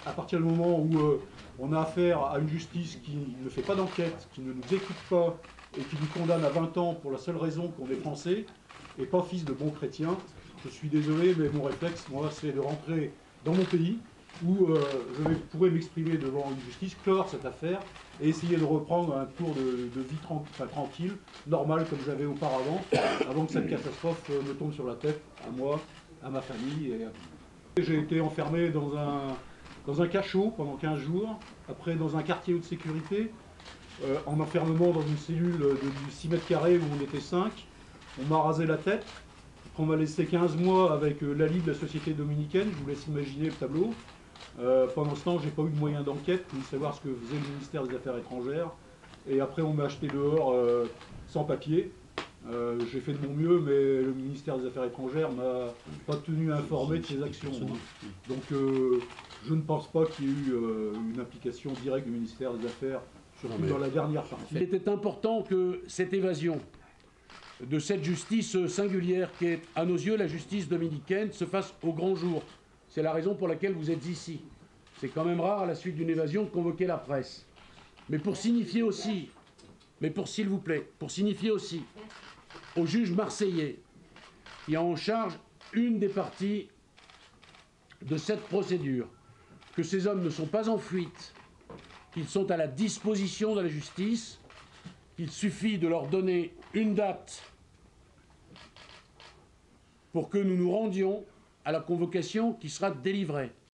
à partir du moment où on a affaire à une justice qui ne fait pas d'enquête, qui ne nous écoute pas et qui nous condamne à 20 ans pour la seule raison qu'on est français et pas fils de bons chrétiens, je suis désolé, mais mon réflexe, moi, c'est de rentrer dans mon pays où je pourrais m'exprimer devant une justice, clore cette affaire et essayer de reprendre un cours de vie tranquille, normal comme j'avais auparavant, avant que cette catastrophe me tombe sur la tête, à moi, à ma famille. J'ai été enfermé dans un cachot pendant 15 jours, après dans un quartier haute sécurité, en enfermement dans une cellule de 6 mètres carrés où on était 5. On m'a rasé la tête. On m'a laissé 15 mois avec l'ALI de la société dominicaine, je vous laisse imaginer le tableau. Pendant ce temps, j'ai pas eu de moyens d'enquête, ni de savoir ce que faisait le ministère des Affaires étrangères. Et après, on m'a acheté dehors sans papier. J'ai fait de mon mieux, mais le ministère des Affaires étrangères m'a pas tenu informé de ses actions. Hein. Donc, je ne pense pas qu'il y ait eu une implication directe du ministère des Affaires, surtout dans la dernière partie. Il était important que cette évasion de cette justice singulière qui est, à nos yeux, la justice dominicaine, se fasse au grand jour. C'est la raison pour laquelle vous êtes ici. C'est quand même rare, à la suite d'une évasion, de convoquer la presse. Mais pour signifier aussi, s'il vous plaît, pour signifier aussi au juge marseillais qui a en charge une des parties de cette procédure, que ces hommes ne sont pas en fuite, qu'ils sont à la disposition de la justice, qu'il suffit de leur donner une date pour que nous nous rendions à la convocation qui sera délivrée.